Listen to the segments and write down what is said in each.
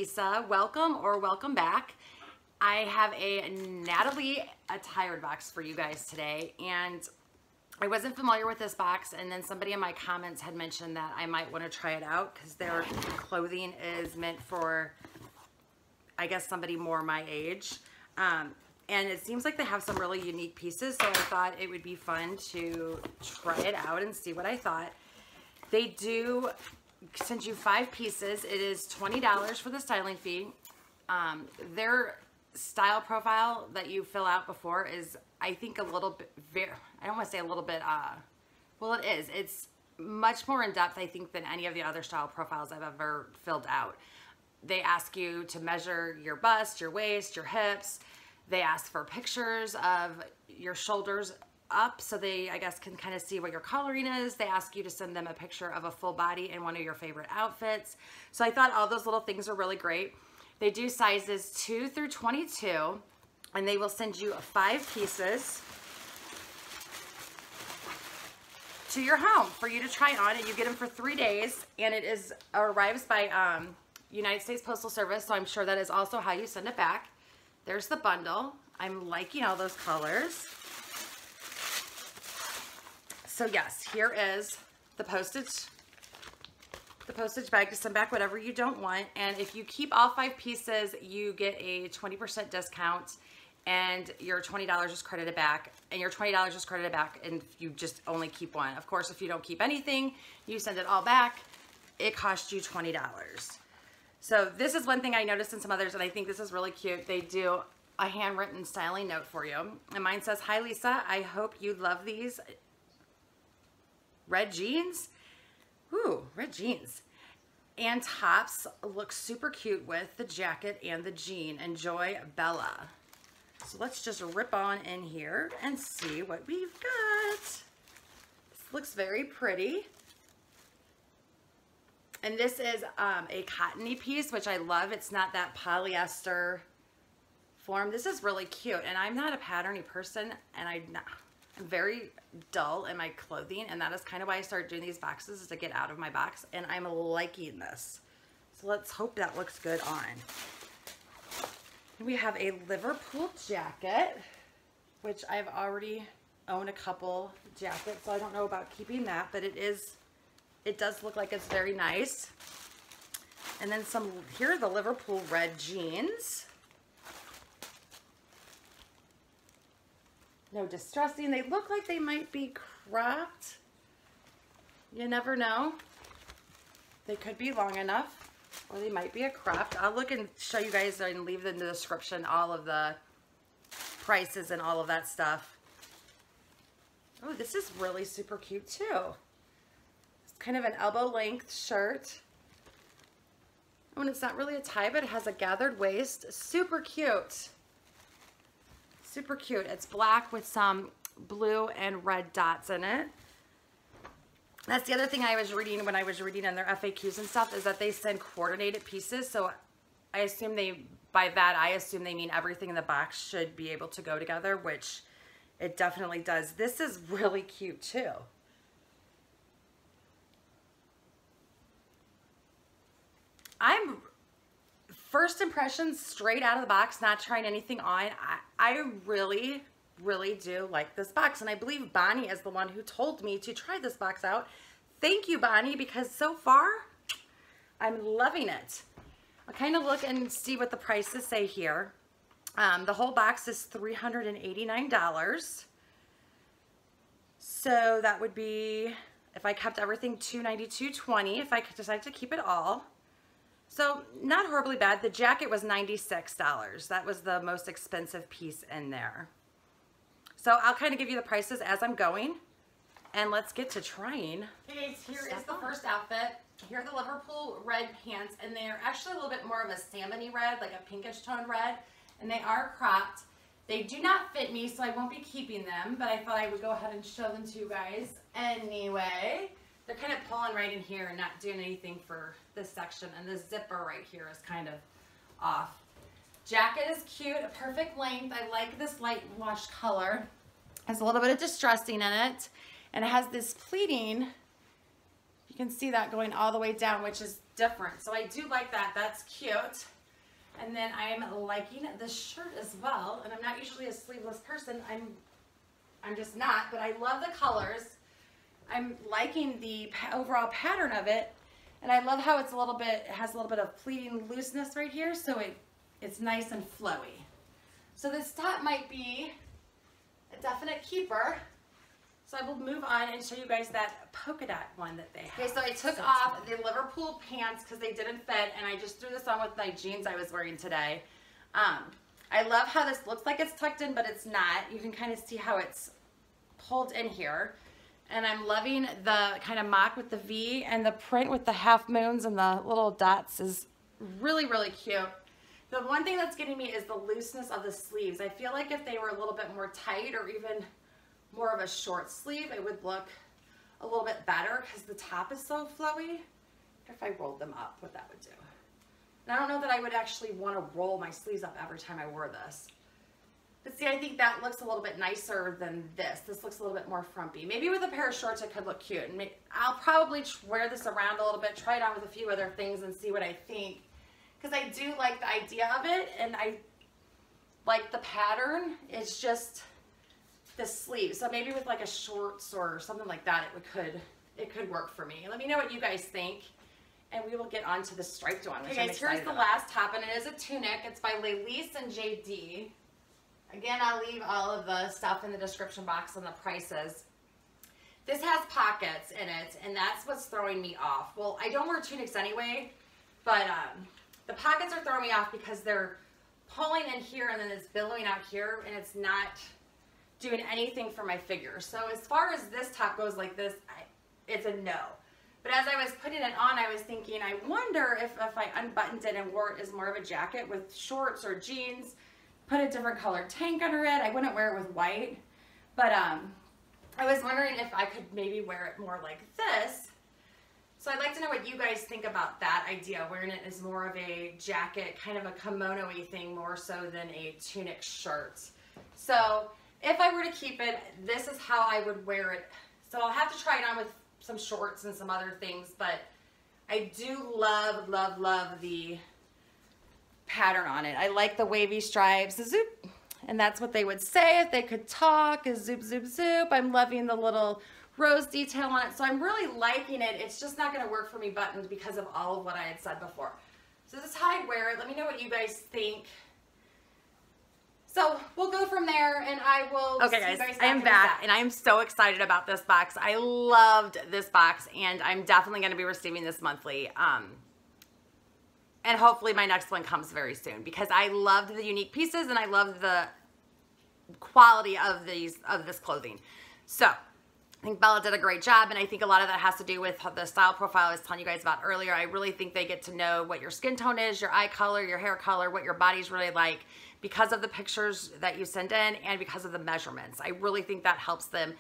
Lisa. Welcome or welcome back. I have a Natalie Attired box for you guys today, and I wasn't familiar with this box, and then somebody in my comments had mentioned that I might want to try it out because their clothing is meant for, I guess, somebody more my age. And it seems like they have some really unique pieces, so I thought it would be fun to try it out and see what I thought. They do send you 5 pieces. It is $20 for the styling fee. Their style profile that you fill out before is, I think, a little bit, I don't want to say a little bit, well, it is. It's much more in depth, I think, than any of the other style profiles I've ever filled out. They ask you to measure your bust, your waist, your hips. They ask for pictures of your shoulders up so they, I guess, can kind of see what your coloring is. They ask you to send them a picture of a full body in one of your favorite outfits. So I thought all those little things are really great. They do sizes 2 through 22, and they will send you 5 pieces to your home for you to try on, and you get them for 3 days, and it arrives by United States Postal Service, so I'm sure that is also how you send it back. There's the bundle. I'm liking all those colors. So yes, here is the postage bag to send back whatever you don't want. And if you keep all 5 pieces, you get a 20% discount, and your $20 is credited back. And your $20 is credited back, and you just only keep one. Of course, if you don't keep anything, you send it all back. It costs you $20. So this is one thing I noticed in some others, and I think this is really cute. They do a handwritten styling note for you. And mine says, "Hi Lisa, I hope you love these red jeans." Ooh, red jeans. And tops look super cute with the jacket and the jean. Enjoy, Bella. So let's just rip on in here and see what we've got. This looks very pretty. And this is a cottony piece, which I love. It's not that polyester form. This is really cute. And I'm not a patterny person, and I'm very dull in my clothing, and that is kind of why I started doing these boxes, is to get out of my box, and I'm liking this. So let's hope that looks good on. We have a Liverpool jacket, which I've already owned a couple jackets, so I don't know about keeping that, but it does look like it's very nice. And then here are the Liverpool red jeans. No distressing. They look like they might be cropped. You never know. They could be long enough, or they might be a cropped. I'll look and show you guys and leave in the description all of the prices and all of that stuff. Oh, this is really super cute too. It's kind of an elbow length shirt. Oh, and it's not really a tie, but it has a gathered waist. Super cute. Super cute. It's black with some blue and red dots in it. That's the other thing I was reading when I was reading in their FAQs and stuff, is that they send coordinated pieces. So I assume by that I assume they mean everything in the box should be able to go together, which it definitely does. This is really cute too. First impressions, straight out of the box, not trying anything on. I really, really do like this box. And I believe Bonnie is the one who told me to try this box out. Thank you, Bonnie, because so far, I'm loving it. I'll kind of look and see what the prices say here. The whole box is $389. So that would be, if I kept everything, $292.20 if I decide to keep it all. So not horribly bad. The jacket was $96. That was the most expensive piece in there. So I'll kind of give you the prices as I'm going, and let's get to trying. Okay guys, here is the first outfit. Here are the Liverpool red pants, and they're actually a little bit more of a salmon-y red, like a pinkish toned red, and they are cropped. They do not fit me, so I won't be keeping them, but I thought I would go ahead and show them to you guys anyway. They're kind of pulling right in here and not doing anything for this section, and the zipper right here is kind of off. Jacket is cute, a perfect length. I like this light wash color. Has a little bit of distressing in it, and it has this pleating. You can see that going all the way down, which is different. So I do like that. That's cute. And then I'm liking the shirt as well. And I'm not usually a sleeveless person. I'm just not, but I love the colors. I'm liking the overall pattern of it. And I love how it's a little bit, it has a little bit of pleating looseness right here. So it's nice and flowy. So this top might be a definite keeper. So I will move on and show you guys that polka dot one that they have. Okay, so I took off the Liverpool pants because they didn't fit, and I just threw this on with my jeans I was wearing today. I love how this looks like it's tucked in, but it's not. You can kind of see how it's pulled in here. And I'm loving the kind of mock with the V, and the print with the half moons and the little dots is really, really cute. The one thing that's getting me is the looseness of the sleeves. I feel like if they were a little bit more tight or even more of a short sleeve, it would look a little bit better because the top is so flowy. If I rolled them up, what that would do. And I don't know that I would actually want to roll my sleeves up every time I wore this. But see, I think that looks a little bit nicer than this. This looks a little bit more frumpy. Maybe with a pair of shorts it could look cute. And I'll probably wear this around a little bit, try it on with a few other things and see what I think. Because I do like the idea of it, and I like the pattern. It's just the sleeve. So maybe with like a shorts or something like that, it could work for me. Let me know what you guys think, and we will get on to the striped one, which I'm excited about. Here's the last top, and it is a tunic. It's by Lelis and JD. Again, I'll leave all of the stuff in the description box and the prices. This has pockets in it, and that's what's throwing me off. Well, I don't wear tunics anyway, but the pockets are throwing me off because they're pulling in here and then it's billowing out here, and it's not doing anything for my figure. So as far as this top goes like this, it's a no. But as I was putting it on, I was thinking, I wonder if I unbuttoned it and wore it as more of a jacket with shorts or jeans, put a different colored tank under it. I wouldn't wear it with white, but I was wondering if I could maybe wear it more like this. So I'd like to know what you guys think about that idea, wearing it as more of a jacket, kind of a kimono-y thing more so than a tunic shirt. So if I were to keep it, this is how I would wear it. So I'll have to try it on with some shorts and some other things, but I do love, love, love the pattern on it. I like the wavy stripes, the zoop, and that's what they would say if they could talk, is zoop, zoop, zoop. I'm loving the little rose detail on it, so I'm really liking it. It's just not going to work for me buttoned because of all of what I had said before. So this is how I wear it. Let me know what you guys think. So we'll go from there, and I will see you guys. I am back, and I am so excited about this box. I loved this box, and I'm definitely going to be receiving this monthly. And hopefully my next one comes very soon, because I loved the unique pieces and I loved the quality of this clothing. So I think Bella did a great job, and I think a lot of that has to do with the style profile I was telling you guys about earlier. I really think they get to know what your skin tone is, your eye color, your hair color, what your body's really like, because of the pictures that you send in and because of the measurements. I really think that helps them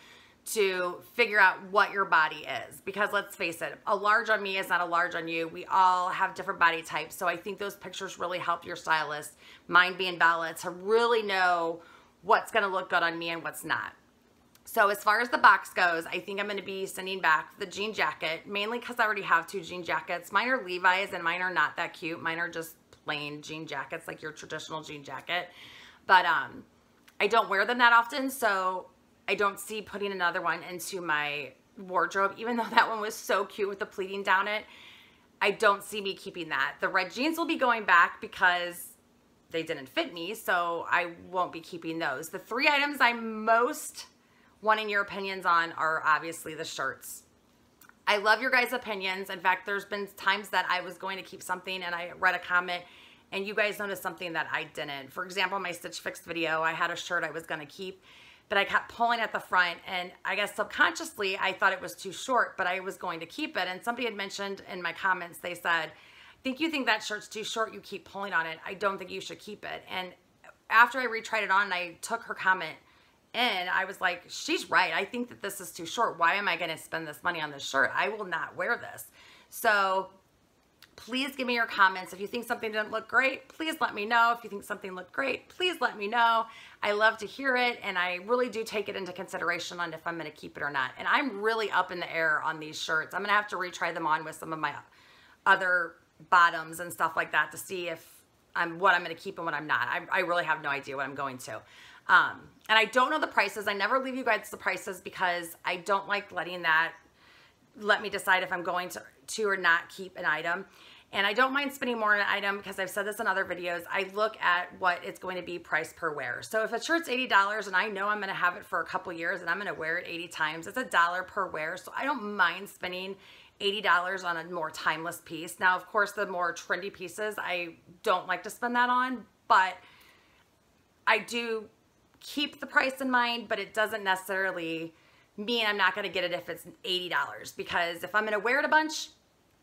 to figure out what your body is, because let's face it, a large on me is not a large on you. We all have different body types, so I think those pictures really help your stylist, mine being Bella, to really know what's going to look good on me and what's not. So as far as the box goes, I think I'm going to be sending back the jean jacket, mainly because I already have 2 jean jackets. Mine are Levi's, and mine are not that cute. Mine are just plain jean jackets, like your traditional jean jacket. But I don't wear them that often, so I don't see putting another one into my wardrobe, even though that one was so cute with the pleating down it. I don't see me keeping that. The red jeans will be going back because they didn't fit me, so I won't be keeping those. The 3 items I'm most wanting your opinions on are obviously the shirts. I love your guys' opinions. In fact, there's been times that I was going to keep something and I read a comment and you guys noticed something that I didn't. For example, my Stitch Fix video, I had a shirt I was going to keep, but I kept pulling at the front, and I guess subconsciously I thought it was too short, but I was going to keep it. And somebody had mentioned in my comments, they said, you think that shirt's too short, you keep pulling on it. I don't think you should keep it. And after I retried it on and I took her comment in, I was like, she's right. I think that this is too short. Why am I going to spend this money on this shirt? I will not wear this. So Please give me your comments. If you think something didn't look great, please let me know. If you think something looked great, please let me know. I love to hear it, and I really do take it into consideration on if I'm going to keep it or not. And I'm really up in the air on these shirts. I'm going to have to retry them on with some of my other bottoms and stuff like that to see if what I'm going to keep and what I'm not. I really have no idea what I'm going to. And I don't know the prices. I never leave you guys the prices because I don't like letting that let me decide if I'm going to or not keep an item. And I don't mind spending more on an item because I've said this in other videos. I look at what it's going to be price per wear. So if a shirt's $80 and I know I'm going to have it for a couple years and I'm going to wear it 80 times, it's $1 per wear. So I don't mind spending $80 on a more timeless piece. Now, of course, the more trendy pieces, I don't like to spend that on, but I do keep the price in mind, but it doesn't necessarily mean I'm not going to get it if it's $80, because if I'm going to wear it a bunch,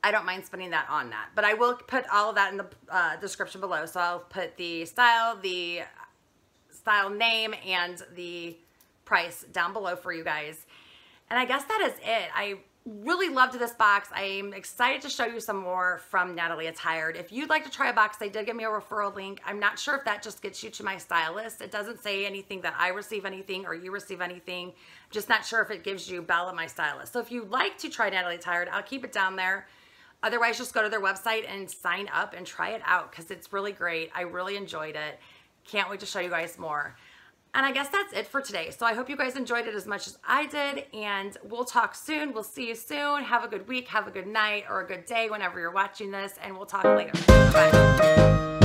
I don't mind spending that on that. But I will put all of that in the description below. So I'll put the style name, and the price down below for you guys. And I guess that is it. I really loved this box. I'm excited to show you some more from Natalie Attired. If you'd like to try a box, they did give me a referral link. I'm not sure if that just gets you to my stylist. It doesn't say anything that I receive anything or you receive anything. I'm just not sure if it gives you Bella, my stylist. So if you'd like to try Natalie Attired, I'll keep it down there. Otherwise, just go to their website and sign up and try it out because it's really great. I really enjoyed it. Can't wait to show you guys more. And I guess that's it for today. So I hope you guys enjoyed it as much as I did, and we'll talk soon. We'll see you soon. Have a good week, have a good night, or a good day whenever you're watching this, and we'll talk later. Bye.